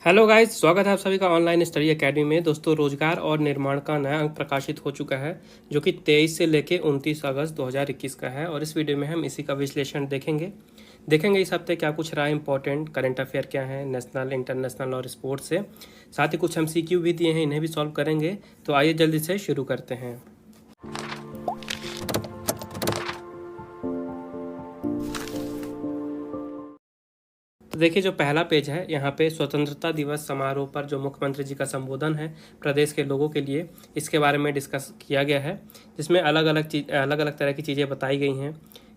Hello guys, स्वागत है आप सभी का ऑनलाइन स्टडी एकेडमी में। दोस्तों, रोजगार और निर्माण का नया अंक प्रकाशित हो चुका है जो कि 23 से लेकर 29 अगस्त 2021 का है। और इस वीडियो में हम इसी का विश्लेषण देखेंगे इस हफ्ते क्या कुछ रहा इंपॉर्टेंट, करंट अफेयर क्या है नेशनल, इंटरनेशनल और स्पोर्ट्स से। साथ ही कुछ हम सीक्यू भी दिए हैं, इन्हें भी सॉल्व करेंगे। तो आइए जल्दी से शुरू करते हैं। तो देखिए, जो पहला पेज है यहाँ पे स्वतंत्रता दिवस समारोह पर जो मुख्यमंत्री जी का संबोधन है प्रदेश के लोगों के लिए, इसके बारे में डिस्कस किया गया है, जिसमें अलग अलग तरह की चीज़ें बताई गई हैं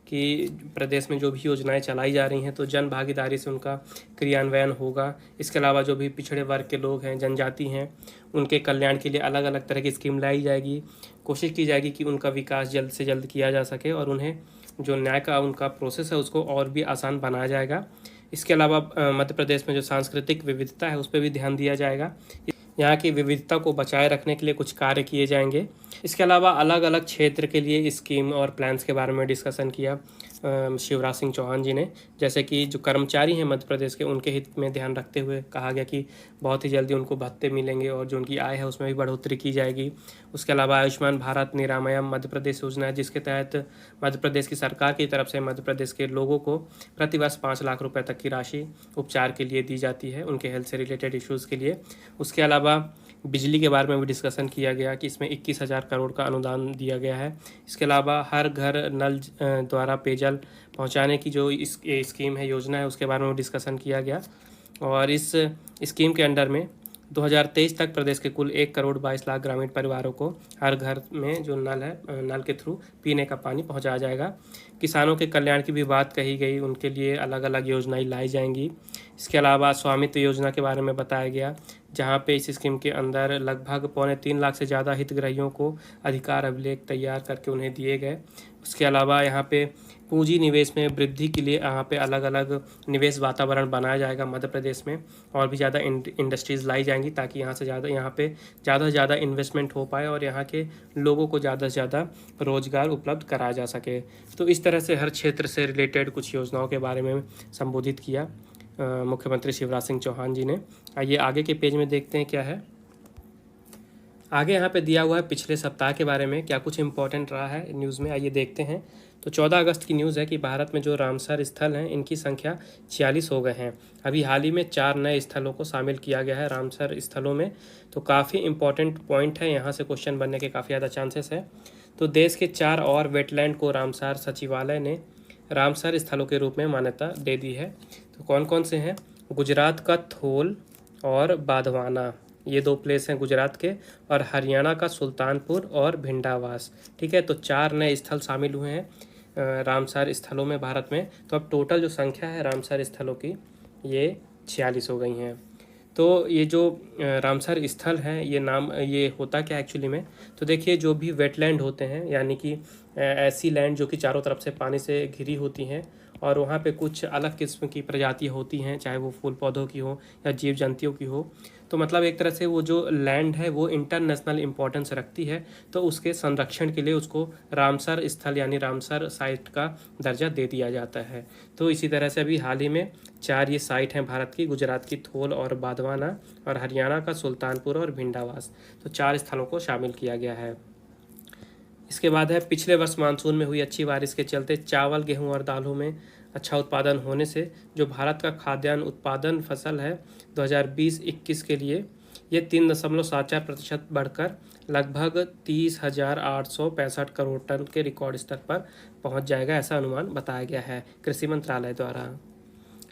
कि प्रदेश में जो भी योजनाएं चलाई जा रही हैं तो जन भागीदारी से उनका क्रियान्वयन होगा। इसके अलावा जो भी पिछड़े वर्ग के लोग हैं, जनजाति हैं, उनके कल्याण के लिए अलग अलग तरह की स्कीम लाई जाएगी। कोशिश की जाएगी कि उनका विकास जल्द से जल्द किया जा सके और उन्हें जो न्याय का उनका प्रोसेस है उसको और भी आसान बनाया जाएगा। इसके अलावा मध्य प्रदेश में जो सांस्कृतिक विविधता है उस पर भी ध्यान दिया जाएगा। यहाँ की विविधता को बचाए रखने के लिए कुछ कार्य किए जाएंगे। इसके अलावा अलग अलग क्षेत्र के लिए स्कीम और प्लान्स के बारे में डिस्कशन किया शिवराज सिंह चौहान जी ने। जैसे कि जो कर्मचारी हैं मध्य प्रदेश के, उनके हित में ध्यान रखते हुए कहा गया कि बहुत ही जल्दी उनको भत्ते मिलेंगे और जो उनकी आय है उसमें भी बढ़ोतरी की जाएगी। उसके अलावा आयुष्मान भारत निरामयम मध्य प्रदेश योजना है, जिसके तहत मध्य प्रदेश की सरकार की तरफ से मध्य प्रदेश के लोगों को प्रतिवर्ष 5 लाख रुपए तक की राशि उपचार के लिए दी जाती है, उनके हेल्थ से रिलेटेड इश्यूज़ के लिए। उसके अलावा बिजली के बारे में भी डिस्कशन किया गया कि इसमें 21,000 करोड़ का अनुदान दिया गया है। इसके अलावा हर घर नल द्वारा पेयजल पहुंचाने की जो स्कीम है, योजना है, उसके बारे में डिस्कशन किया गया। और इस स्कीम के अंडर में 2023 तक प्रदेश के कुल 1,22,00,000 ग्रामीण परिवारों को हर घर में जो नल है, नल के थ्रू पीने का पानी पहुंचाया जाएगा। किसानों के कल्याण की भी बात कही गई, उनके लिए अलग अलग योजनाएं लाई जाएंगी। इसके अलावा स्वामित्व योजना के बारे में बताया गया, जहां पे इस स्कीम के अंदर लगभग 3.25 लाख से ज़्यादा हितग्राहियों को अधिकार अभिलेख तैयार करके उन्हें दिए गए। उसके अलावा यहाँ पे पूंजी निवेश में वृद्धि के लिए यहाँ पे अलग अलग निवेश वातावरण बनाया जाएगा मध्य प्रदेश में, और भी ज़्यादा इंडस्ट्रीज़ लाई जाएंगी ताकि यहाँ से ज़्यादा इन्वेस्टमेंट हो पाए और यहाँ के लोगों को ज़्यादा से ज़्यादा रोजगार उपलब्ध कराया जा सके। तो इस तरह से हर क्षेत्र से रिलेटेड कुछ योजनाओं के बारे में संबोधित किया मुख्यमंत्री शिवराज सिंह चौहान जी ने। आइए आगे के पेज में देखते हैं क्या है। आगे यहाँ पे दिया हुआ है पिछले सप्ताह के बारे में क्या कुछ इंपॉर्टेंट रहा है न्यूज़ में, आइए देखते हैं। तो 14 अगस्त की न्यूज़ है कि भारत में जो रामसर स्थल हैं इनकी संख्या 46 हो गए हैं। अभी हाल ही में 4 नए स्थलों को शामिल किया गया है रामसर स्थलों में। तो काफ़ी इंपॉर्टेंट पॉइंट है, यहाँ से क्वेश्चन बनने के काफ़ी ज़्यादा चांसेस है। तो देश के 4 और वेटलैंड को रामसर सचिवालय ने रामसर स्थलों के रूप में मान्यता दे दी है। तो कौन कौन से हैं? गुजरात का थोल और बाधवाना, ये 2 प्लेस हैं गुजरात के, और हरियाणा का सुल्तानपुर और भिंडावास। ठीक है, तो 4 नए स्थल शामिल हुए हैं रामसर स्थलों में भारत में। तो अब टोटल जो संख्या है रामसर स्थलों की ये 46 हो गई हैं। तो ये जो रामसर स्थल हैं ये होता क्या एक्चुअली में? तो देखिए, जो भी वेटलैंड होते हैं, यानी कि ऐसी लैंड जो कि चारों तरफ से पानी से घिरी होती हैं और वहाँ पे कुछ अलग किस्म की प्रजातियाँ होती हैं, चाहे वो फूल पौधों की हो या जीव जंतुओं की हो। तो मतलब एक तरह से वो जो लैंड है वो इंटरनेशनल इम्पोर्टेंस रखती है, तो उसके संरक्षण के लिए उसको रामसर स्थल यानी रामसर साइट का दर्जा दे दिया जाता है। तो इसी तरह से अभी हाल ही में 4 ये साइट हैं भारत की, गुजरात की थोल और बाधवाना और हरियाणा का सुल्तानपुर और भिंडावास। तो 4 स्थलों को शामिल किया गया है। इसके बाद है, पिछले वर्ष मानसून में हुई अच्छी बारिश के चलते चावल, गेहूं और दालों में अच्छा उत्पादन होने से जो भारत का खाद्यान्न उत्पादन फसल है 2020-21 के लिए ये 3.74% बढ़कर लगभग 30,865 करोड़ टन के रिकॉर्ड स्तर पर पहुंच जाएगा, ऐसा अनुमान बताया गया है कृषि मंत्रालय द्वारा।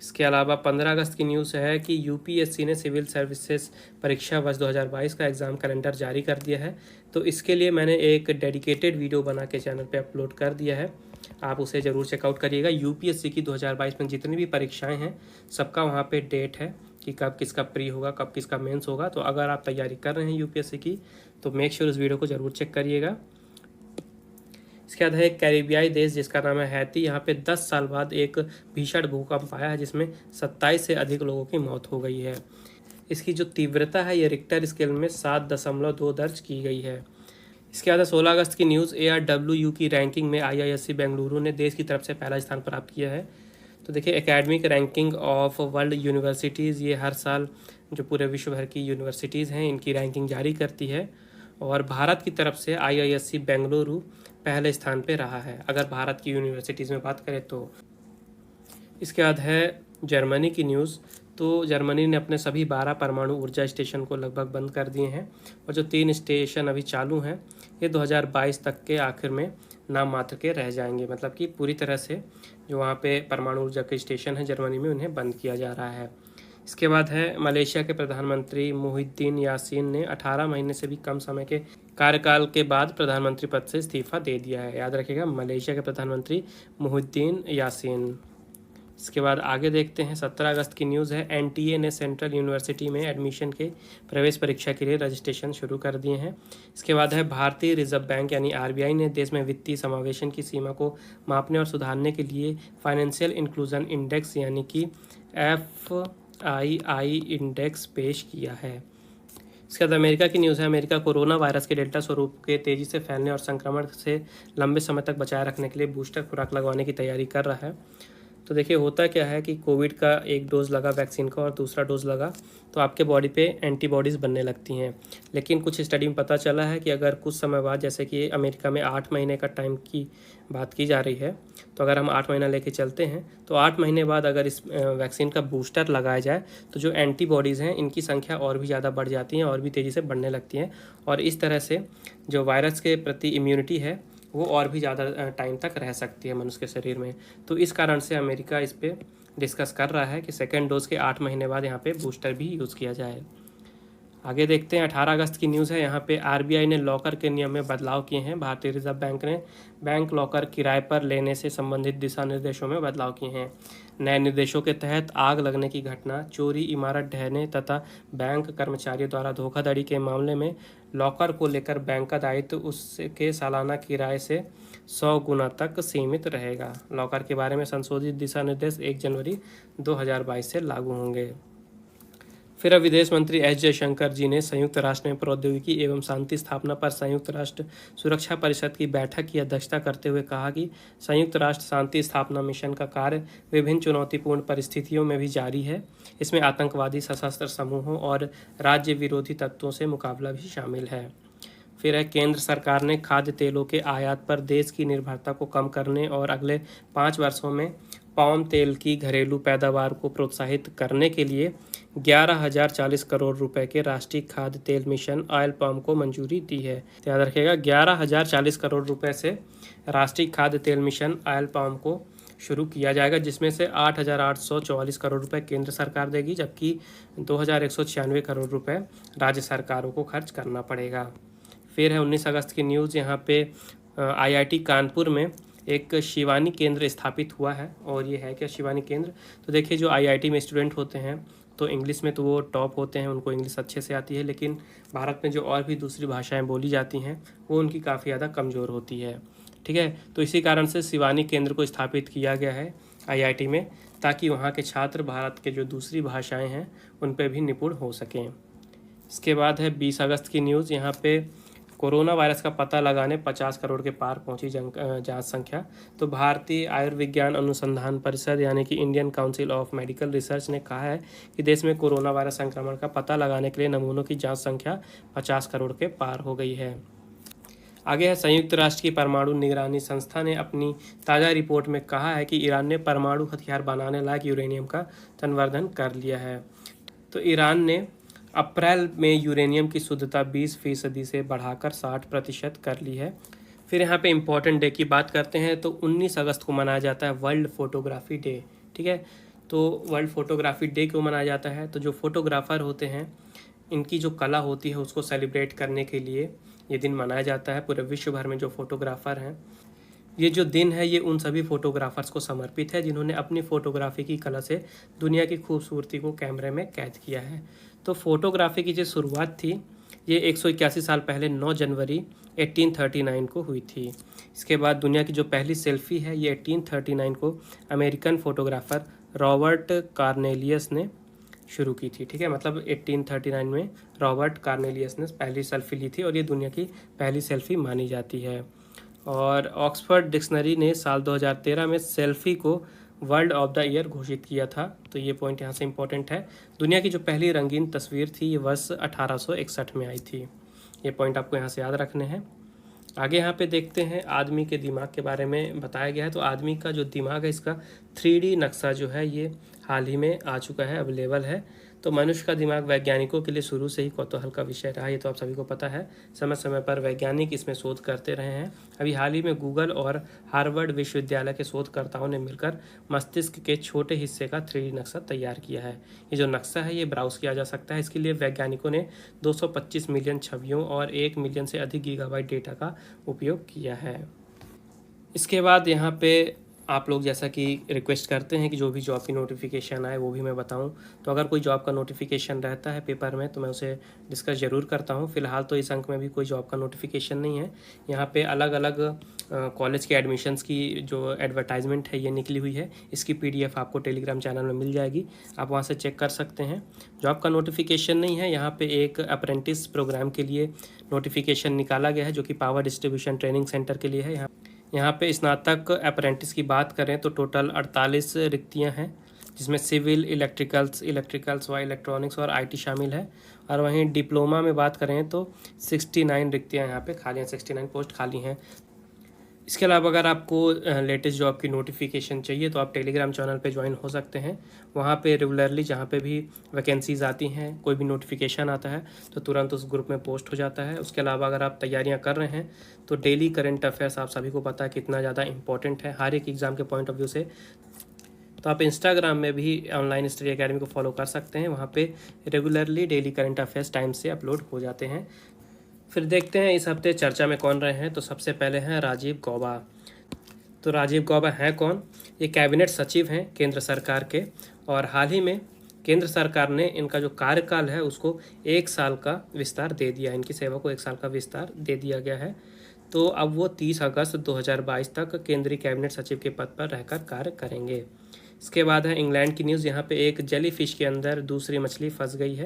इसके अलावा 15 अगस्त की न्यूज़ है कि यूपीएससी ने सिविल सर्विसेज परीक्षा वर्ष 2022 का एग्ज़ाम कैलेंडर जारी कर दिया है। तो इसके लिए मैंने एक डेडिकेटेड वीडियो बना के चैनल पे अपलोड कर दिया है, आप उसे ज़रूर चेकआउट करिएगा। यूपीएससी की 2022 में जितनी भी परीक्षाएं हैं सबका वहाँ पे डेट है कि कब किसका प्री होगा, कब किसका मेंस होगा। तो अगर आप तैयारी कर रहे हैं यूपीएससी की तो मेक श्योर उस वीडियो को ज़रूर चेक करिएगा। इसके बाद है एक कैरिबियाई देश जिसका नाम है हैती, यहाँ पे 10 साल बाद एक भीषण भूकंप आया है जिसमें 27 से अधिक लोगों की मौत हो गई है। इसकी जो तीव्रता है ये रिक्टर स्केल में 7.2 दर्ज की गई है। इसके बाद 16 अगस्त की न्यूज़, ARWU की रैंकिंग में IISc बेंगलुरु ने देश की तरफ से पहला स्थान प्राप्त किया है। तो देखिए academic ranking of world universities, ये हर साल जो पूरे विश्व भर की यूनिवर्सिटीज़ हैं इनकी रैंकिंग जारी करती है। और भारत की तरफ से IISc बेंगलुरु पहले स्थान पे रहा है अगर भारत की यूनिवर्सिटीज़ में बात करें तो। इसके बाद है जर्मनी की न्यूज़। तो जर्मनी ने अपने सभी 12 परमाणु ऊर्जा स्टेशन को लगभग बंद कर दिए हैं और जो 3 स्टेशन अभी चालू हैं ये 2022 तक के आखिर में नाम मात्र के रह जाएंगे। मतलब कि पूरी तरह से जो वहाँ पे परमाणु ऊर्जा के स्टेशन हैं जर्मनी में उन्हें बंद किया जा रहा है। इसके बाद है मलेशिया के प्रधानमंत्री मुहिद्दीन यासीन ने 18 महीने से भी कम समय के कार्यकाल के बाद प्रधानमंत्री पद से इस्तीफा दे दिया है। याद रखिएगा, मलेशिया के प्रधानमंत्री मुहिद्दीन यासीन। इसके बाद आगे देखते हैं 17 अगस्त की न्यूज़ है। NTA ने सेंट्रल यूनिवर्सिटी में एडमिशन के प्रवेश परीक्षा के लिए रजिस्ट्रेशन शुरू कर दिए हैं। इसके बाद है भारतीय रिजर्व बैंक यानी RBI ने देश में वित्तीय समावेशन की सीमा को मापने और सुधारने के लिए फाइनेंशियल इंक्लूजन इंडेक्स यानी कि FII इंडेक्स पेश किया है। इसके बाद अमेरिका की न्यूज़ है। अमेरिका कोरोना वायरस के डेल्टा स्वरूप के तेज़ी से फैलने और संक्रमण से लंबे समय तक बचाए रखने के लिए बूस्टर खुराक लगवाने की तैयारी कर रहा है। तो देखिए होता क्या है कि कोविड का एक डोज़ लगा वैक्सीन का और दूसरा डोज़ लगा तो आपके बॉडी पे एंटीबॉडीज़ बनने लगती हैं। लेकिन कुछ स्टडी में पता चला है कि अगर कुछ समय बाद, जैसे कि अमेरिका में 8 महीने का टाइम की बात की जा रही है, तो अगर हम 8 महीना लेके चलते हैं तो 8 महीने बाद अगर इस वैक्सीन का बूस्टर लगाया जाए तो जो एंटीबॉडीज़ हैं इनकी संख्या और भी ज़्यादा बढ़ जाती हैं और भी तेज़ी से बढ़ने लगती हैं और इस तरह से जो वायरस के प्रति इम्यूनिटी है वो और भी ज़्यादा टाइम तक रह सकती है मनुष्य के शरीर में। तो इस कारण से अमेरिका इस पर डिस्कस कर रहा है कि सेकेंड डोज के 8 महीने बाद यहाँ पे बूस्टर भी यूज़ किया जाए। आगे देखते हैं 18 अगस्त की न्यूज़ है। यहाँ पे RBI ने लॉकर के नियम में बदलाव किए हैं। भारतीय रिजर्व बैंक ने बैंक लॉकर किराए पर लेने से संबंधित दिशा निर्देशों में बदलाव किए हैं। नए निर्देशों के तहत आग लगने की घटना, चोरी, इमारत ढहने तथा बैंक कर्मचारियों द्वारा धोखाधड़ी के मामले में लॉकर को लेकर बैंक का दायित्व उसके सालाना किराए से 100 गुना तक सीमित रहेगा। लॉकर के बारे में संशोधित दिशा निर्देश 1 जनवरी 2022 से लागू होंगे। फिर अब विदेश मंत्री S जयशंकर जी ने संयुक्त राष्ट्र में प्रौद्योगिकी एवं शांति स्थापना पर संयुक्त राष्ट्र सुरक्षा परिषद की बैठक की अध्यक्षता करते हुए कहा कि संयुक्त राष्ट्र शांति स्थापना मिशन का कार्य विभिन्न चुनौतीपूर्ण परिस्थितियों में भी जारी है। इसमें आतंकवादी सशस्त्र समूहों और राज्य विरोधी तत्वों से मुकाबला भी शामिल है। फिर है केंद्र सरकार ने खाद्य तेलों के आयात पर देश की निर्भरता को कम करने और अगले 5 वर्षों में पाम तेल की घरेलू पैदावार को प्रोत्साहित करने के लिए 11,040 करोड़ रुपए के राष्ट्रीय खाद्य तेल मिशन ऑयल पाम को मंजूरी दी है। याद रखिएगा, 11,040 करोड़ रुपए से राष्ट्रीय खाद्य तेल मिशन ऑयल पाम को शुरू किया जाएगा, जिसमें से 8,844 करोड़ रुपए केंद्र सरकार देगी, जबकि 2,196 करोड़ रुपए राज्य सरकारों को खर्च करना पड़ेगा। फिर है 19 अगस्त की न्यूज़। यहाँ पे IIT कानपुर में एक शिवानी केंद्र स्थापित हुआ है। और ये है क्या शिवानी केंद्र? तो देखिए, जो IIT में स्टूडेंट होते हैं तो इंग्लिश में तो वो टॉप होते हैं, उनको इंग्लिश अच्छे से आती है, लेकिन भारत में जो और भी दूसरी भाषाएं बोली जाती हैं वो उनकी काफ़ी ज़्यादा कमज़ोर होती है। ठीक है, तो इसी कारण से शिवानी केंद्र को स्थापित किया गया है IIT में, ताकि वहाँ के छात्र भारत के जो दूसरी भाषाएँ हैं उन पर भी निपुण हो सकें। इसके बाद है 20 अगस्त की न्यूज़। यहाँ पे कोरोना वायरस का पता लगाने 50 करोड़ के पार पहुंची जांच संख्या। तो भारतीय आयुर्विज्ञान अनुसंधान परिषद यानी कि Indian council of medical research ने कहा है कि देश में कोरोना वायरस संक्रमण का पता लगाने के लिए नमूनों की जांच संख्या 50 करोड़ के पार हो गई है। आगे है संयुक्त राष्ट्र की परमाणु निगरानी संस्था ने अपनी ताज़ा रिपोर्ट में कहा है कि ईरान ने परमाणु हथियार बनाने लायक यूरेनियम का संवर्धन कर लिया है। तो ईरान ने अप्रैल में यूरेनियम की शुद्धता 20% से बढ़ाकर 60% कर ली है। फिर यहाँ पे इम्पॉर्टेंट डे की बात करते हैं तो 19 अगस्त को मनाया जाता है वर्ल्ड फोटोग्राफी डे। ठीक है, तो वर्ल्ड फोटोग्राफी डे क्यों मनाया जाता है? तो जो फोटोग्राफ़र होते हैं इनकी जो कला होती है उसको सेलिब्रेट करने के लिए ये दिन मनाया जाता है। पूरे विश्व भर में जो फोटोग्राफ़र हैं, ये जो दिन है ये उन सभी फोटोग्राफर्स को समर्पित है जिन्होंने अपनी फ़ोटोग्राफी की कला से दुनिया की खूबसूरती को कैमरे में कैद किया है। तो फोटोग्राफी की जो शुरुआत थी ये 181 साल पहले 9 जनवरी 1839 को हुई थी। इसके बाद दुनिया की जो पहली सेल्फी है ये 1839 को अमेरिकन फोटोग्राफर रॉबर्ट कार्नेलियस ने शुरू की थी। ठीक है, मतलब 1839 में रॉबर्ट कार्नेलियस ने पहली सेल्फी ली थी और ये दुनिया की पहली सेल्फी मानी जाती है। और ऑक्सफोर्ड डिक्शनरी ने साल 2013 में सेल्फी को वर्ल्ड ऑफ द ईयर घोषित किया था। तो ये पॉइंट यहाँ से इम्पोर्टेंट है। दुनिया की जो पहली रंगीन तस्वीर थी ये वर्ष 1861 में आई थी। ये पॉइंट आपको यहाँ से याद रखने हैं। आगे यहाँ पे देखते हैं आदमी के दिमाग के बारे में बताया गया है। तो आदमी का जो दिमाग है इसका 3D नक्शा जो है ये हाल ही में आ चुका है, अवेलेबल है। तो मनुष्य का दिमाग वैज्ञानिकों के लिए शुरू से ही कौतूहल का विषय रहा, ये तो आप सभी को पता है। समय समय पर वैज्ञानिक इसमें शोध करते रहे हैं। अभी हाल ही में गूगल और हार्वर्ड विश्वविद्यालय के शोधकर्ताओं ने मिलकर मस्तिष्क के छोटे हिस्से का 3D नक्शा तैयार किया है। ये जो नक्शा है ये ब्राउज किया जा सकता है। इसके लिए वैज्ञानिकों ने 225 मिलियन छवियों और 1 मिलियन से अधिक गीगाबाइट डेटा का उपयोग किया है। इसके बाद यहाँ पे आप लोग जैसा कि रिक्वेस्ट करते हैं कि जो भी जॉब की नोटिफिकेशन आए वो भी मैं बताऊं, तो अगर कोई जॉब का नोटिफिकेशन रहता है पेपर में तो मैं उसे डिस्कस ज़रूर करता हूं। फिलहाल तो इस अंक में भी कोई जॉब का नोटिफिकेशन नहीं है। यहाँ पे अलग अलग कॉलेज के एडमिशन्स की जो एडवर्टाइजमेंट है ये निकली हुई है। इसकी PDF आपको टेलीग्राम चैनल में मिल जाएगी, आप वहाँ से चेक कर सकते हैं। जॉब का नोटिफिकेशन नहीं है। यहाँ पर एक अप्रेंटिस प्रोग्राम के लिए नोटिफिकेशन निकाला गया है जो कि पावर डिस्ट्रीब्यूशन ट्रेनिंग सेंटर के लिए है। यहाँ पे स्नातक अप्रेंटिस की बात करें तो टोटल 48 रिक्तियाँ हैं, जिसमें सिविल, इलेक्ट्रिकल्स व इलेक्ट्रॉनिक्स और IT शामिल है। और वहीं डिप्लोमा में बात करें तो 69 रिक्तियाँ यहाँ पे खाली हैं, 69 पोस्ट खाली हैं। इसके अलावा अगर आपको लेटेस्ट जॉब की नोटिफिकेशन चाहिए तो आप टेलीग्राम चैनल पे ज्वाइन हो सकते हैं। वहाँ पे रेगुलरली जहाँ पे भी वैकेंसीज़ आती हैं, कोई भी नोटिफिकेशन आता है तो तुरंत उस ग्रुप में पोस्ट हो जाता है। उसके अलावा अगर आप तैयारियाँ कर रहे हैं तो डेली करंट अफेयर्स आप सभी को पता है कितना ज़्यादा इंपॉर्टेंट है हर एक एग्ज़ाम के पॉइंट ऑफ व्यू से। तो आप इंस्टाग्राम में भी ऑनलाइन स्टडी अकेडमी को फॉलो कर सकते हैं। वहाँ पे regularly daily current affairs time से अपलोड हो जाते हैं। फिर देखते हैं इस हफ्ते चर्चा में कौन रहे हैं। तो सबसे पहले हैं राजीव गौबा। तो राजीव गौबा हैं कौन? ये कैबिनेट सचिव हैं केंद्र सरकार के, और हाल ही में केंद्र सरकार ने इनका जो कार्यकाल है उसको 1 साल का विस्तार दे दिया। इनकी सेवा को 1 साल का विस्तार दे दिया गया है। तो अब वो 30 अगस्त 2022 तक केंद्रीय कैबिनेट सचिव के पद पर रहकर कार्य करेंगे। इसके बाद है इंग्लैंड की न्यूज़। यहाँ पे एक जेली फिश के अंदर दूसरी मछली फंस गई है।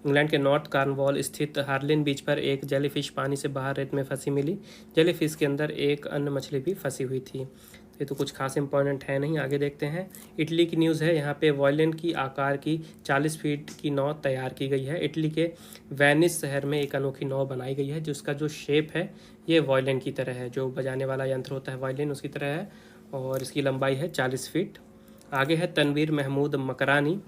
इंग्लैंड के नॉर्थ कार्नवॉल स्थित हार्लिन बीच पर एक जेली फिश पानी से बाहर रेत में फंसी मिली। जेली फिश के अंदर एक अन्य मछली भी फंसी हुई थी। ये तो कुछ खास इंपॉर्टेंट है नहीं। आगे देखते हैं इटली की न्यूज़ है। यहाँ पे वॉयलिन की आकार की 40 फीट की नाव तैयार की गई है। इटली के वेनिस शहर में एक अनोखी नाव बनाई गई है जिसका जो शेप है ये वॉयलिन की तरह है, जो बजाने वाला यंत्र होता है वॉयलिन उसकी तरह है, और इसकी लंबाई है 40 फीट। आगे है तनवीर महमूद मकरानी।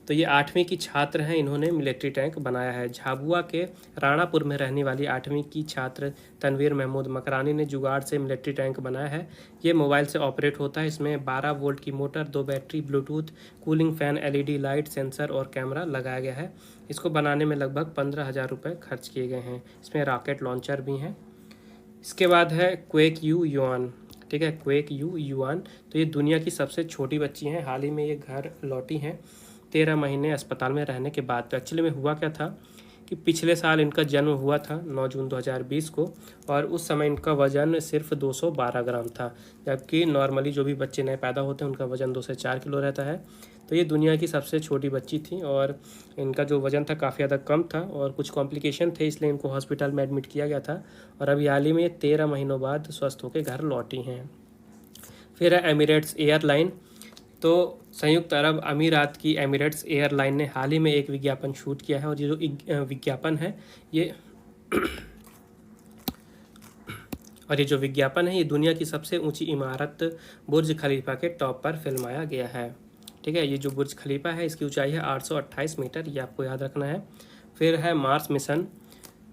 तो ये 8वीं की छात्र हैं, इन्होंने मिलिट्री टैंक बनाया है। झाबुआ के राणापुर में रहने वाली 8वीं की छात्र तनवीर महमूद मकरानी ने जुगाड़ से मिलिट्री टैंक बनाया है। ये मोबाइल से ऑपरेट होता है। इसमें 12 वोल्ट की motor, 2 battery, Bluetooth, cooling fan, LED light, sensor और कैमरा लगाया गया है। इसको बनाने में लगभग 15,000 रुपये खर्च किए गए हैं। इसमें रॉकेट लॉन्चर भी हैं। इसके बाद है क्वेक यू युआन। ठीक है, क्वेक यू युआन। तो ये दुनिया की सबसे छोटी बच्ची हैं। हाल ही में ये घर लौटी हैं 13 महीने अस्पताल में रहने के बाद। तो एक्चुअली में हुआ क्या था कि पिछले साल इनका जन्म हुआ था 9 जून 2020 को, और उस समय इनका वज़न सिर्फ 212 ग्राम था, जबकि नॉर्मली जो भी बच्चे नए पैदा होते हैं उनका वज़न 2 से 4 किलो रहता है। तो ये दुनिया की सबसे छोटी बच्ची थी और इनका जो वज़न था काफ़ी ज़्यादा कम था और कुछ कॉम्प्लिकेशन थे, इसलिए इनको हॉस्पिटल में एडमिट किया गया था। और अभी हाल ही में 13 महीनों बाद स्वस्थ होकर घर लौटी हैं। फिर है एमिरेट्स एयरलाइन। तो संयुक्त अरब अमीरात की एमिरेट्स एयरलाइन ने हाल ही में एक विज्ञापन शूट किया है, और ये जो विज्ञापन है ये दुनिया की सबसे ऊंची इमारत बुर्ज खलीफा के टॉप पर फिल्माया गया है। ठीक है, ये जो बुर्ज खलीफा है इसकी ऊंचाई है 828 मीटर, ये आपको याद रखना है। फिर है मार्स मिशन।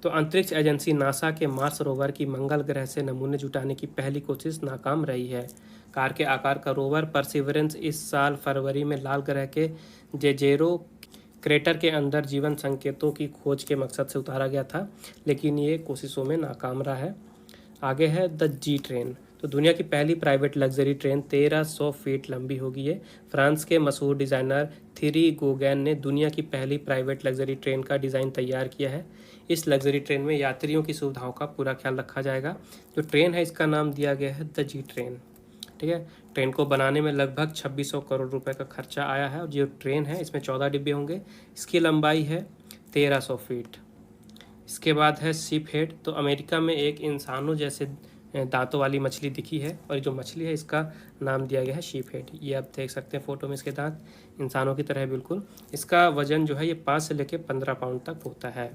तो अंतरिक्ष एजेंसी नासा के मार्स रोवर की मंगल ग्रह से नमूने जुटाने की पहली कोशिश नाकाम रही है। कार के आकार का रोवर परसिवरेंस इस साल फरवरी में लाल ग्रह के जेजेरो क्रेटर के अंदर जीवन संकेतों की खोज के मकसद से उतारा गया था, लेकिन ये कोशिशों में नाकाम रहा है। आगे है द जी ट्रेन। तो दुनिया की पहली प्राइवेट लग्जरी ट्रेन 1300 फीट लंबी होगी। ये फ्रांस के मशहूर डिज़ाइनर थीरी गोगैन ने दुनिया की पहली प्राइवेट लग्जरी ट्रेन का डिज़ाइन तैयार किया है। इस लग्जरी ट्रेन में यात्रियों की सुविधाओं का पूरा ख्याल रखा जाएगा। जो ट्रेन है इसका नाम दिया गया है द जी ट्रेन। ठीक है, ट्रेन को बनाने में लगभग 2600 करोड़ रुपए का खर्चा आया है, और जो ट्रेन है इसमें 14 डिब्बे होंगे। इसकी लंबाई है 1300 फीट। इसके बाद है शिप हेड। तो अमेरिका में एक इंसानों जैसे दांतों वाली मछली दिखी है, और ये जो मछली है इसका नाम दिया गया है शीप हेड। ये आप देख सकते हैं फोटो में, इसके दांत इंसानों की तरह है बिल्कुल। इसका वजन जो है ये 5 से लेकर 15 पाउंड तक होता है।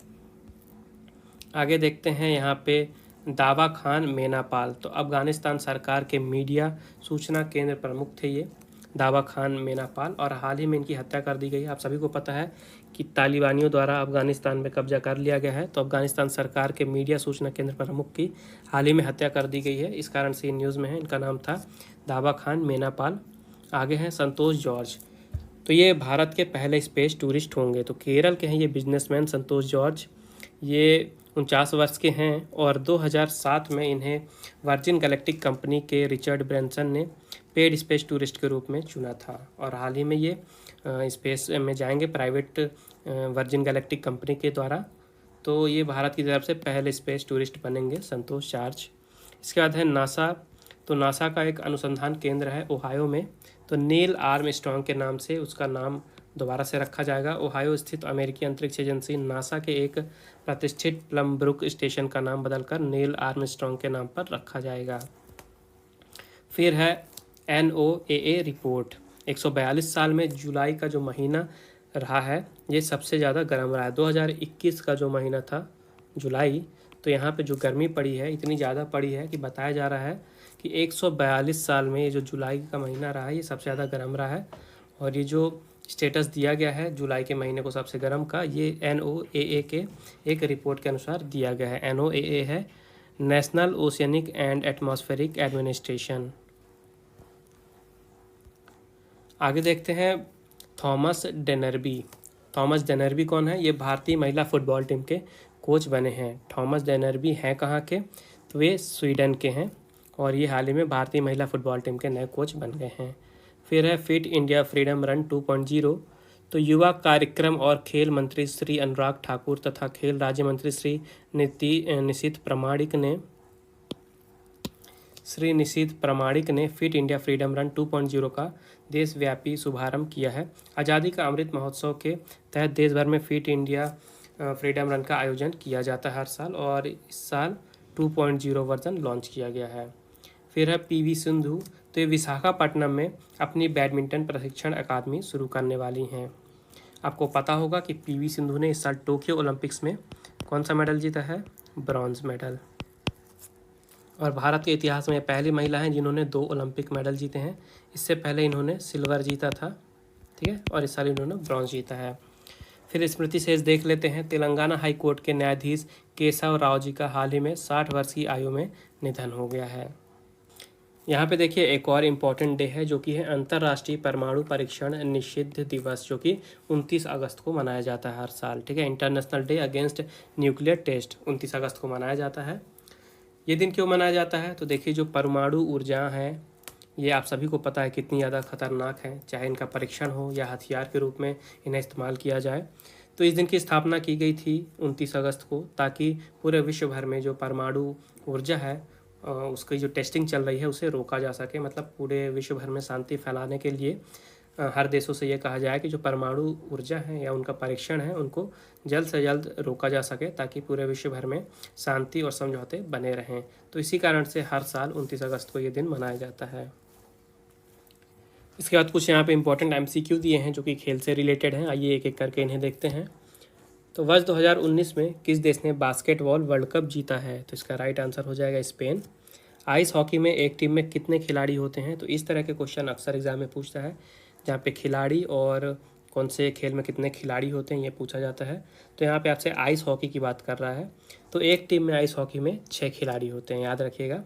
आगे देखते हैं यहाँ पे दावा खान मेनापाल। तो अफगानिस्तान सरकार के मीडिया सूचना केंद्र प्रमुख थे ये दावा खान मेनापाल, और हाल ही में इनकी हत्या कर दी गई है। आप सभी को पता है कि तालिबानियों द्वारा अफगानिस्तान में कब्जा कर लिया गया है, तो अफगानिस्तान सरकार के मीडिया सूचना केंद्र प्रमुख की हाल ही में हत्या कर दी गई है, इस कारण से ये न्यूज़ में है। इनका नाम था दावा खान मेनापाल। आगे हैं संतोष जॉर्ज। तो ये भारत के पहले स्पेस टूरिस्ट होंगे। तो केरल के हैं ये बिजनेसमैन संतोष जॉर्ज। ये 49 वर्ष के हैं, और 2007 में इन्हें वर्जिन गैलेक्टिक कंपनी के रिचर्ड ब्रैंसन ने पेड स्पेस टूरिस्ट के रूप में चुना था, और हाल ही में ये स्पेस में जाएंगे प्राइवेट वर्जिन गैलेक्टिक कंपनी के द्वारा। तो ये भारत की तरफ से पहले स्पेस टूरिस्ट बनेंगे संतोष जॉर्ज। इसके बाद है नासा। तो नासा का एक अनुसंधान केंद्र है ओहायो में, तो नील आर्मस्ट्रॉन्ग के नाम से उसका नाम दोबारा से रखा जाएगा। ओहायो स्थित अमेरिकी अंतरिक्ष एजेंसी नासा के एक प्रतिष्ठित प्लम्ब्रुक स्टेशन का नाम बदलकर नील आर्मस्ट्रॉन्ग के नाम पर रखा जाएगा। फिर है NOAA रिपोर्ट। 142 साल में जुलाई का जो महीना रहा है ये सबसे ज़्यादा गर्म रहा है। 2021 का जो महीना था जुलाई, तो यहाँ पे जो गर्मी पड़ी है इतनी ज़्यादा पड़ी है कि बताया जा रहा है कि 142 साल में ये जो जुलाई का महीना रहा है ये सबसे ज़्यादा गर्म रहा है। और ये जो स्टेटस दिया गया है जुलाई के महीने को सबसे गर्म का, ये NOAA के एक रिपोर्ट के अनुसार दिया गया है। NOAA है national oceanic and atmospheric administration. आगे देखते हैं थॉमस डेनरबी। थॉमस डेनरबी कौन है? ये भारतीय महिला फुटबॉल टीम के कोच बने हैं। थॉमस डेनरबी हैं कहाँ के? तो वे स्वीडन के हैं, और ये हाल ही में भारतीय महिला फुटबॉल टीम के नए कोच बन गए हैं। फिर है फिट इंडिया फ्रीडम रन 2.0। तो युवा कार्यक्रम और खेल मंत्री श्री अनुराग ठाकुर तथा खेल राज्य मंत्री श्री निशीथ प्रामाणिक ने फिट इंडिया फ्रीडम रन 2.0 का देशव्यापी शुभारंभ किया है। आज़ादी का अमृत महोत्सव के तहत देश भर में फिट इंडिया फ्रीडम रन का आयोजन किया जाता है हर साल, और इस साल 2.0 वर्जन लॉन्च किया गया है। फिर है PV सिंधु। तो ये विशाखापट्टनम में अपनी बैडमिंटन प्रशिक्षण अकादमी शुरू करने वाली हैं। आपको पता होगा कि PV सिंधु ने इस साल टोक्यो ओलंपिक्स में कौन सा मेडल जीता है? Bronze medal. और भारत के इतिहास में पहली महिला हैं जिन्होंने 2 ओलंपिक मेडल जीते हैं। इससे पहले इन्होंने सिल्वर जीता था, ठीक है, और इस साल इन्होंने ब्रॉन्ज जीता है। फिर स्मृति शेष देख लेते हैं। तेलंगाना हाई कोर्ट के न्यायाधीश केशव राव जी का हाल ही में 60 वर्ष की आयु में निधन हो गया है। यहाँ पे देखिए एक और इम्पॉर्टेंट डे है जो कि है अंतर्राष्ट्रीय परमाणु परीक्षण निषिद्ध दिवस, जो कि 29 अगस्त को मनाया जाता है हर साल, ठीक है। International day against nuclear test 29 अगस्त को मनाया जाता है। ये दिन क्यों मनाया जाता है? तो देखिए जो परमाणु ऊर्जा है ये आप सभी को पता है कितनी ज़्यादा खतरनाक है, चाहे इनका परीक्षण हो या हथियार के रूप में इन्हें इस्तेमाल किया जाए। तो इस दिन की स्थापना की गई थी 29 अगस्त को, ताकि पूरे विश्व भर में जो परमाणु ऊर्जा है उसकी जो टेस्टिंग चल रही है उसे रोका जा सके। मतलब पूरे विश्व भर में शांति फैलाने के लिए हर देशों से ये कहा जाए कि जो परमाणु ऊर्जा है या उनका परीक्षण है उनको जल्द से जल्द रोका जा सके, ताकि पूरे विश्व भर में शांति और समझौते बने रहें। तो इसी कारण से हर साल 29 अगस्त को ये दिन मनाया जाता है। इसके बाद कुछ यहाँ पे इंपॉर्टेंट MCQ दिए हैं जो कि खेल से रिलेटेड हैं। आइए एक एक करके इन्हें देखते हैं। तो वर्ष 2019 में किस देश ने बास्केटबॉल वर्ल्ड कप जीता है? तो इसका राइट आंसर हो जाएगा स्पेन। आइस हॉकी में एक टीम में कितने खिलाड़ी होते हैं? तो इस तरह के क्वेश्चन अक्सर एग्जाम में पूछता है, जहाँ पे खिलाड़ी और कौन से खेल में कितने खिलाड़ी होते हैं ये पूछा जाता है। तो यहाँ पे आपसे आइस हॉकी की बात कर रहा है। तो एक टीम में आइस हॉकी में 6 खिलाड़ी होते हैं, याद रखिएगा।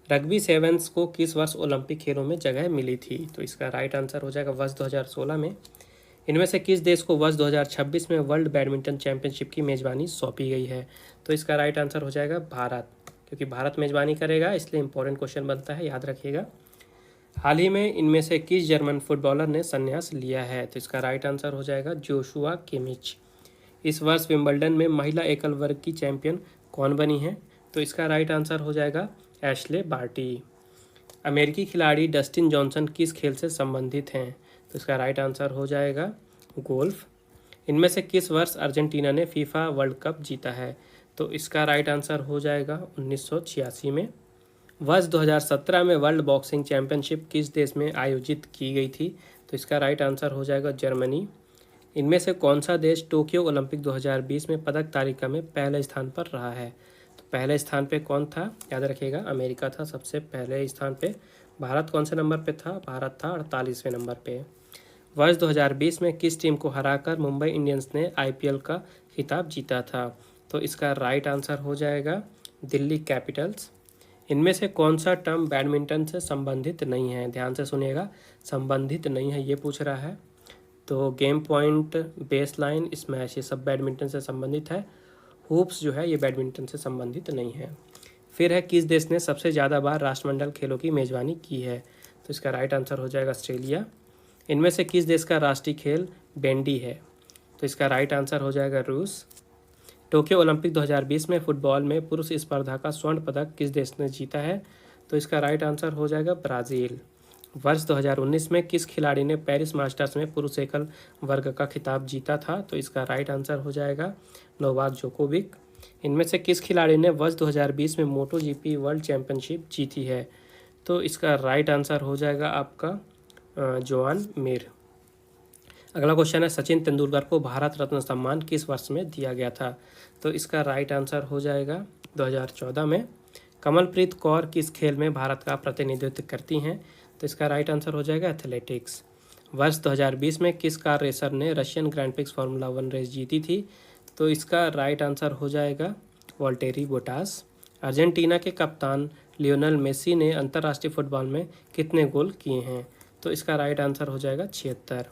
रग्बी सेवन्स को किस वर्ष ओलंपिक खेलों में जगह मिली थी? तो इसका राइट आंसर हो जाएगा वर्ष 2016 में। इनमें से किस देश को वर्ष 2026 में वर्ल्ड बैडमिंटन चैंपियनशिप की मेज़बानी सौंपी गई है? तो इसका राइट आंसर हो जाएगा भारत, क्योंकि भारत मेज़बानी करेगा, इसलिए इंपॉर्टेंट क्वेश्चन बनता है, याद रखिएगा। हाल ही में इनमें से किस जर्मन फुटबॉलर ने संन्यास लिया है? तो इसका राइट आंसर हो जाएगा जोशुआ किमिच। इस वर्ष विंबलडन में महिला एकल वर्ग की चैंपियन कौन बनी है? तो इसका राइट आंसर हो जाएगा एशले बार्टी। अमेरिकी खिलाड़ी डस्टिन जॉनसन किस खेल से संबंधित हैं? तो इसका राइट आंसर हो जाएगा गोल्फ। इनमें से किस वर्ष अर्जेंटीना ने फीफा वर्ल्ड कप जीता है? तो इसका राइट आंसर हो जाएगा 1986 में। वर्ष 2017 में वर्ल्ड बॉक्सिंग चैंपियनशिप किस देश में आयोजित की गई थी? तो इसका राइट आंसर हो जाएगा जर्मनी। इनमें से कौन सा देश टोक्यो ओलंपिक 2020 में पदक तालिका में पहले स्थान पर रहा है? तो पहले स्थान पे कौन था? याद रखिएगा, अमेरिका था सबसे पहले स्थान पे। भारत कौन से नंबर पे था? भारत था 48वें नंबर पे। वर्ष 2020 में किस टीम को हराकर मुंबई इंडियंस ने आईपीएल का खिताब जीता था? तो इसका राइट आंसर हो जाएगा दिल्ली कैपिटल्स। इनमें से कौन सा टर्म बैडमिंटन से संबंधित नहीं है? ध्यान से सुनिएगा, संबंधित नहीं है ये पूछ रहा है। तो game point, base line, smash, ये सब बैडमिंटन से संबंधित है। हुप्स जो है ये बैडमिंटन से संबंधित नहीं है। फिर है किस देश ने सबसे ज़्यादा बार राष्ट्रमंडल खेलों की मेज़बानी की है? तो इसका राइट आंसर हो जाएगा ऑस्ट्रेलिया। इनमें से किस देश का राष्ट्रीय खेल बैंडी है? तो इसका राइट आंसर हो जाएगा रूस। टोक्यो ओलंपिक 2020 में फुटबॉल में पुरुष स्पर्धा का स्वर्ण पदक किस देश ने जीता है? तो इसका राइट आंसर हो जाएगा ब्राज़ील। वर्ष 2019 में किस खिलाड़ी ने पेरिस मास्टर्स में पुरुष एकल वर्ग का खिताब जीता था? तो इसका राइट आंसर हो जाएगा नोवाक जोकोविक। इनमें से किस खिलाड़ी ने वर्ष 2020 में मोटो जीपी वर्ल्ड चैंपियनशिप जीती है? तो इसका राइट आंसर हो जाएगा आपका जोआन मीर। अगला क्वेश्चन है सचिन तेंदुलकर को भारत रत्न सम्मान किस वर्ष में दिया गया था? तो इसका राइट आंसर हो जाएगा 2014 में। कमलप्रीत कौर किस खेल में भारत का प्रतिनिधित्व करती हैं? तो इसका राइट आंसर हो जाएगा एथलेटिक्स। वर्ष 2020 में किस कार रेसर ने Russian grand prix formula 1 race जीती थी? तो इसका राइट आंसर हो जाएगा वॉल्टेरी बोटास। अर्जेंटीना के कप्तान लियोनेल मेसी ने अंतर्राष्ट्रीय फुटबॉल में कितने गोल किए हैं? तो इसका राइट आंसर हो जाएगा 76।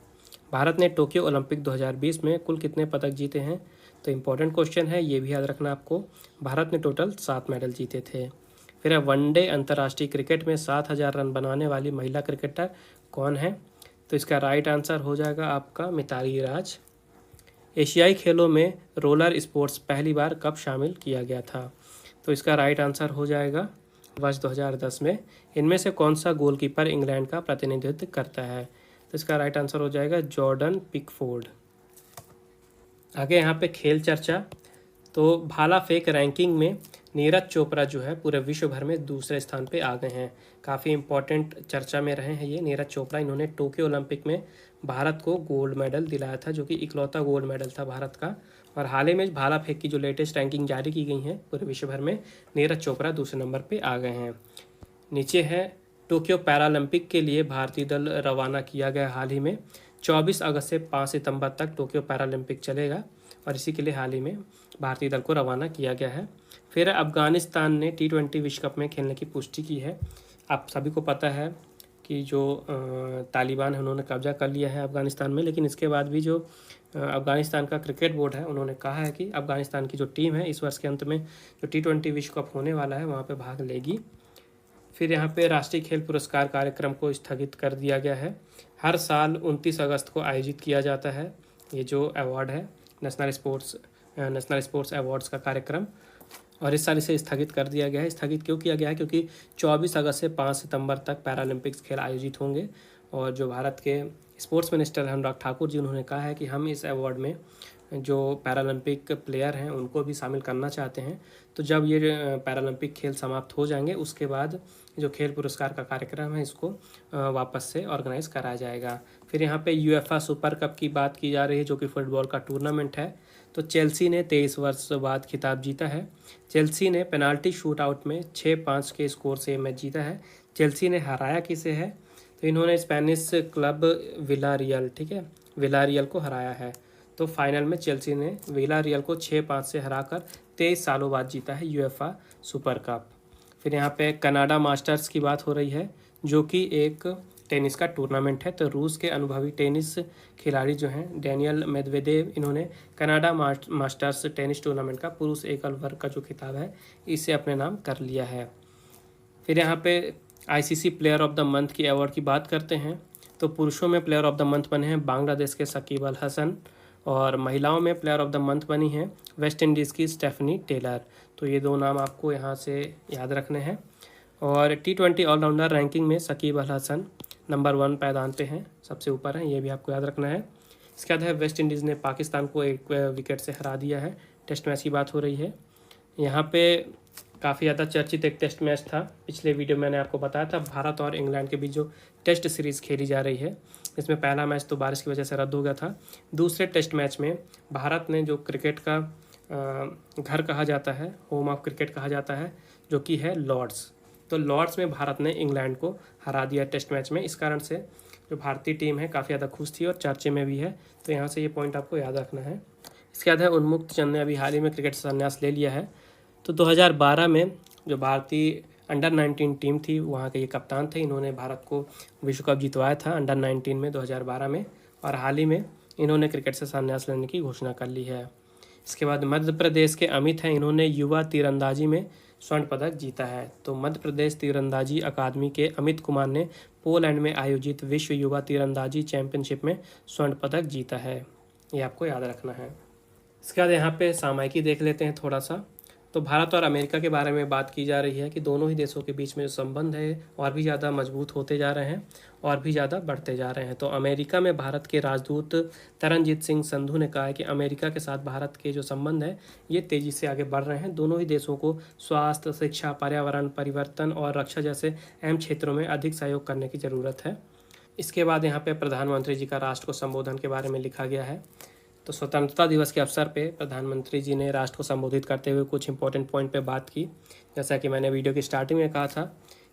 भारत ने टोक्यो ओलंपिक 2020 में कुल कितने पदक जीते हैं? तो इम्पोर्टेंट क्वेश्चन है, ये भी याद रखना आपको। भारत ने टोटल 7 मेडल जीते थे। फिर है वनडे अंतर्राष्ट्रीय क्रिकेट में 7000 रन बनाने वाली महिला क्रिकेटर कौन है? तो इसका राइट आंसर हो जाएगा आपका मिताली राज। एशियाई खेलों में रोलर स्पोर्ट्स पहली बार कब शामिल किया गया था? तो इसका राइट आंसर हो जाएगा वर्ष 2010 में। इनमें से कौन सा गोलकीपर इंग्लैंड का प्रतिनिधित्व करता है? तो इसका राइट आंसर हो जाएगा जॉर्डन पिकफोर्ड। आगे यहाँ पे खेल चर्चा। तो भाला फेंक रैंकिंग में नीरज चोपड़ा जो है पूरे विश्व भर में दूसरे स्थान पे आ गए हैं। काफ़ी इंपॉर्टेंट चर्चा में रहे हैं ये नीरज चोपड़ा। इन्होंने टोक्यो ओलंपिक में भारत को गोल्ड मेडल दिलाया था, जो कि इकलौता गोल्ड मेडल था भारत का। और हाल ही में भाला फेंक की जो लेटेस्ट रैंकिंग जारी की गई है पूरे विश्व भर में, नीरज चोपड़ा दूसरे नंबर पर आ गए हैं। नीचे है टोक्यो पैरालंपिक के लिए भारतीय दल रवाना किया गया हाल ही में। 24 अगस्त से 5 सितंबर तक टोक्यो पैरालंपिक चलेगा और इसी के लिए हाल ही में भारतीय दल को रवाना किया गया है। फिर अफगानिस्तान ने T20 विश्व कप में खेलने की पुष्टि की है। आप सभी को पता है कि जो तालिबान है उन्होंने कब्जा कर लिया है अफगानिस्तान में, लेकिन इसके बाद भी जो अफगानिस्तान का क्रिकेट बोर्ड है उन्होंने कहा है कि अफगानिस्तान की जो टीम है इस वर्ष के अंत में जो T20 विश्व कप होने वाला है वहाँ पर भाग लेगी। फिर यहाँ पे राष्ट्रीय खेल पुरस्कार कार्यक्रम को स्थगित कर दिया गया है। हर साल 29 अगस्त को आयोजित किया जाता है ये जो अवार्ड है नेशनल स्पोर्ट्स अवार्ड्स का कार्यक्रम, और इस साल इसे स्थगित कर दिया गया है। स्थगित क्यों किया गया है? क्योंकि 24 अगस्त से 5 सितंबर तक पैरालंपिक्स खेल आयोजित होंगे और जो भारत के स्पोर्ट्स मिनिस्टर हैं अनुराग ठाकुर जी, उन्होंने कहा है कि हम इस अवार्ड में जो पैरालंपिक प्लेयर हैं उनको भी शामिल करना चाहते हैं। तो जब ये पैरालंपिक खेल समाप्त हो जाएंगे उसके बाद जो खेल पुरस्कार का कार्यक्रम है इसको वापस से ऑर्गेनाइज कराया जाएगा। फिर यहाँ पे यूएफए सुपर कप की बात की जा रही है जो कि फुटबॉल का टूर्नामेंट है। तो चेल्सी ने 23 वर्ष बाद खिताब जीता है। चेल्सी ने पेनाल्टी शूट आउट में 6-5 के स्कोर से मैच जीता है। चेल्सी ने हराया किसे है? तो इन्होंने स्पेनिश क्लब विलारियल, ठीक है, विलारियल को हराया है। तो फाइनल में चेल्सी ने विलारियल को 6-5 से हराकर 23 सालों बाद जीता है यूएफए सुपर कप। फिर यहाँ पे कनाडा मास्टर्स की बात हो रही है जो कि एक टेनिस का टूर्नामेंट है। तो रूस के अनुभवी टेनिस खिलाड़ी जो हैं डेनियल मेदवेदेव, इन्होंने कनाडा मास्टर्स टेनिस टूर्नामेंट का पुरुष एकल वर्ग का जो खिताब है इसे अपने नाम कर लिया है। फिर यहाँ पे ICC player of the month की अवार्ड की बात करते हैं। तो पुरुषों में प्लेयर ऑफ द मंथ बने हैं बांग्लादेश के शकीब अल हसन, और महिलाओं में प्लेयर ऑफ द मंथ बनी हैं वेस्ट इंडीज़ की स्टेफनी टेलर। तो ये दो नाम आपको यहाँ से याद रखने हैं। और T20 ऑलराउंडर रैंकिंग में शकीब अल हसन नंबर 1 पायदान पे हैं, सबसे ऊपर हैं, ये भी आपको याद रखना है। इसके बाद है वेस्ट इंडीज़ ने पाकिस्तान को 1 विकेट से हरा दिया है। टेस्ट मैच की बात हो रही है। यहाँ पे काफ़ी ज़्यादा चर्चित एक टेस्ट मैच था। पिछले वीडियो मैंने आपको बताया था भारत और इंग्लैंड के बीच जो टेस्ट सीरीज़ खेली जा रही है, इसमें पहला मैच तो बारिश की वजह से रद्द हो गया था। दूसरे टेस्ट मैच में भारत ने जो क्रिकेट का घर कहा जाता है, होम ऑफ क्रिकेट कहा जाता है, जो कि है लॉर्ड्स, तो लॉर्ड्स में भारत ने इंग्लैंड को हरा दिया टेस्ट मैच में। इस कारण से जो भारतीय टीम है काफ़ी ज़्यादा खुश थी और चर्चे में भी है, तो यहाँ से ये पॉइंट आपको याद रखना है। इसके बाद है उन्मुक्त चंद ने अभी हाल ही में क्रिकेट से संन्यास ले लिया है। तो 2012 में जो भारतीय अंडर 19 टीम थी, वहाँ के ये कप्तान थे। इन्होंने भारत को विश्व कप जितवाया था अंडर 19 में 2012 में, और हाल ही में इन्होंने क्रिकेट से संन्यास लेने की घोषणा कर ली है। इसके बाद मध्य प्रदेश के अमित हैं, इन्होंने युवा तीरंदाजी में स्वर्ण पदक जीता है। तो मध्य प्रदेश तीरंदाजी अकादमी के अमित कुमार ने पोलैंड में आयोजित विश्व युवा तीरंदाजी चैंपियनशिप में स्वर्ण पदक जीता है, ये आपको याद रखना है। इसके बाद यहाँ पे सामयिकी देख लेते हैं थोड़ा सा। तो भारत और अमेरिका के बारे में बात की जा रही है कि दोनों ही देशों के बीच में जो संबंध है और भी ज़्यादा मजबूत होते जा रहे हैं और भी ज़्यादा बढ़ते जा रहे हैं। तो अमेरिका में भारत के राजदूत तरनजीत सिंह संधू ने कहा है कि अमेरिका के साथ भारत के जो संबंध है ये तेज़ी से आगे बढ़ रहे हैं। दोनों ही देशों को स्वास्थ्य, शिक्षा, पर्यावरण परिवर्तन और रक्षा जैसे अहम क्षेत्रों में अधिक सहयोग करने की ज़रूरत है। इसके बाद यहाँ पे प्रधानमंत्री जी का राष्ट्र को संबोधन के बारे में लिखा गया है। तो स्वतंत्रता दिवस के अवसर पे प्रधानमंत्री जी ने राष्ट्र को संबोधित करते हुए कुछ इंपॉर्टेंट पॉइंट पे बात की। जैसा कि मैंने वीडियो की स्टार्टिंग में कहा था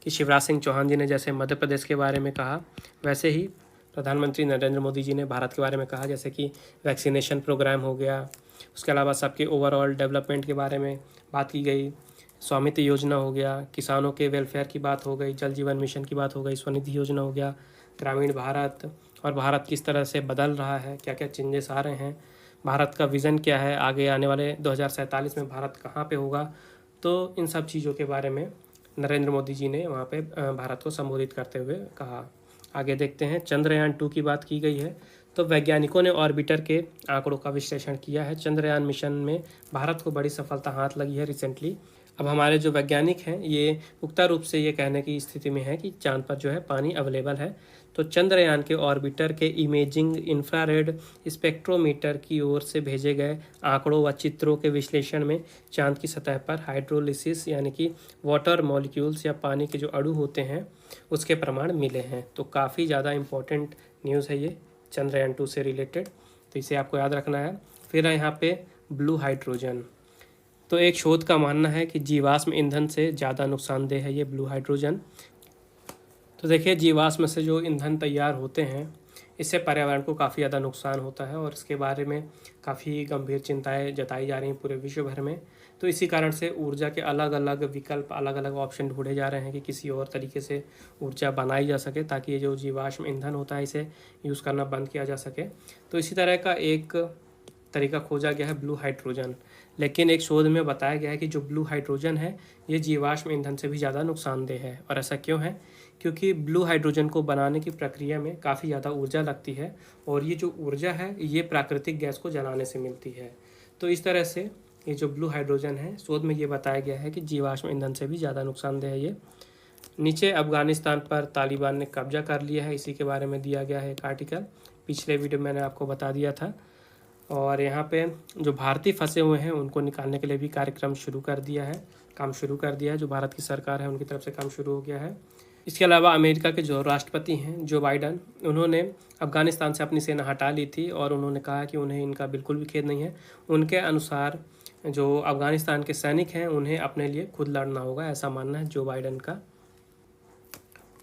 कि शिवराज सिंह चौहान जी ने जैसे मध्य प्रदेश के बारे में कहा, वैसे ही प्रधानमंत्री नरेंद्र मोदी जी ने भारत के बारे में कहा, जैसे कि वैक्सीनेशन प्रोग्राम हो गया। उसके अलावा सबके ओवरऑल डेवलपमेंट के बारे में बात की गई, स्वामित्व योजना हो गया, किसानों के वेलफेयर की बात हो गई, जल जीवन मिशन की बात हो गई, स्वनिधि योजना हो गया, ग्रामीण भारत और भारत किस तरह से बदल रहा है, क्या क्या चेंजेस आ रहे हैं, भारत का विज़न क्या है, आगे आने वाले 2047 में भारत कहाँ पे होगा। तो इन सब चीज़ों के बारे में नरेंद्र मोदी जी ने वहाँ पे भारत को संबोधित करते हुए कहा। आगे देखते हैं, चंद्रयान 2 की बात की गई है। तो वैज्ञानिकों ने ऑर्बिटर के आंकड़ों का विश्लेषण किया है। चंद्रयान मिशन में भारत को बड़ी सफलता हाथ लगी है रिसेंटली। अब हमारे जो वैज्ञानिक हैं ये पुख्ता रूप से ये कहने की स्थिति में है कि चांद पर जो है पानी अवेलेबल है। तो चंद्रयान के ऑर्बिटर के इमेजिंग इंफ्रारेड स्पेक्ट्रोमीटर की ओर से भेजे गए आंकड़ों व चित्रों के विश्लेषण में चांद की सतह पर हाइड्रोलिसिस यानी कि वाटर मॉलिक्यूल्स या पानी के जो अणु होते हैं उसके प्रमाण मिले हैं। तो काफ़ी ज़्यादा इम्पोर्टेंट न्यूज़ है ये चंद्रयान 2 से रिलेटेड, तो इसे आपको याद रखना है। फिर है यहाँ पे ब्लू हाइड्रोजन। तो एक शोध का मानना है कि जीवाश्म ईंधन से ज़्यादा नुकसानदेह है ये ब्लू हाइड्रोजन। तो देखिए, जीवाश्म से जो ईंधन तैयार होते हैं इससे पर्यावरण को काफ़ी ज़्यादा नुकसान होता है और इसके बारे में काफ़ी गंभीर चिंताएं जताई जा रही हैं पूरे विश्व भर में। तो इसी कारण से ऊर्जा के अलग अलग विकल्प, अलग अलग ऑप्शन ढूंढे जा रहे हैं कि किसी और तरीके से ऊर्जा बनाई जा सके ताकि ये जो जीवाश्म ईंधन होता है इसे यूज़ करना बंद किया जा सके। तो इसी तरह का एक तरीका खोजा गया है ब्लू हाइड्रोजन। लेकिन एक शोध में बताया गया है कि जो ब्लू हाइड्रोजन है ये जीवाश्म ईंधन से भी ज़्यादा नुकसानदेह है। और ऐसा क्यों है? क्योंकि ब्लू हाइड्रोजन को बनाने की प्रक्रिया में काफ़ी ज़्यादा ऊर्जा लगती है और ये जो ऊर्जा है ये प्राकृतिक गैस को जलाने से मिलती है। तो इस तरह से ये जो ब्लू हाइड्रोजन है, शोध में ये बताया गया है कि जीवाश्म ईंधन से भी ज़्यादा नुकसानदेह है ये। नीचे अफगानिस्तान पर तालिबान ने कब्जा कर लिया है, इसी के बारे में दिया गया है एक आर्टिकल। पिछले वीडियो मैंने आपको बता दिया था। और यहाँ पे जो भारतीय फंसे हुए हैं उनको निकालने के लिए भी कार्यक्रम शुरू कर दिया है, काम शुरू कर दिया है। जो भारत की सरकार है उनकी तरफ से काम शुरू हो गया है। इसके अलावा अमेरिका के जो राष्ट्रपति हैं जो बाइडन, उन्होंने अफगानिस्तान से अपनी सेना हटा ली थी और उन्होंने कहा कि उन्हें इनका बिल्कुल भी खेद नहीं है। उनके अनुसार जो अफगानिस्तान के सैनिक हैं उन्हें अपने लिए खुद लड़ना होगा, ऐसा मानना है जो बाइडन का।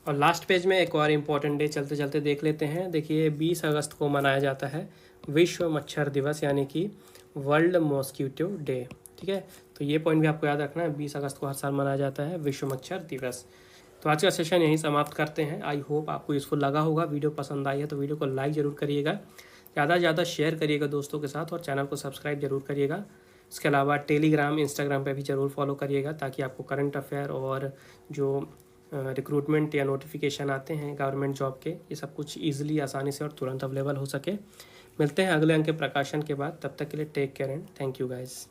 और लास्ट पेज में एक और इम्पॉर्टेंट डे चलते चलते देख लेते हैं। देखिए, 20 अगस्त को मनाया जाता है विश्व मच्छर दिवस यानी कि वर्ल्ड मॉस्किटो डे। ठीक है, तो ये पॉइंट भी आपको याद रखना है, 20 अगस्त को हर साल मनाया जाता है विश्व मच्छर दिवस। तो आज का सेशन यहीं समाप्त करते हैं। आई होप आपको यूज़फुल लगा होगा। वीडियो पसंद आई है तो वीडियो को लाइक ज़रूर करिएगा, ज़्यादा से ज़्यादा शेयर करिएगा दोस्तों के साथ और चैनल को सब्सक्राइब जरूर करिएगा। इसके अलावा टेलीग्राम, इंस्टाग्राम पे भी ज़रूर फॉलो करिएगा ताकि आपको करंट अफेयर और जो रिक्रूटमेंट या नोटिफिकेशन आते हैं गवर्नमेंट जॉब के, ये सब कुछ ईजिली, आसानी से और तुरंत अवेलेबल हो सके। मिलते हैं अगले अंक के प्रकाशन के बाद, तब तक के लिए take care and thank you guys.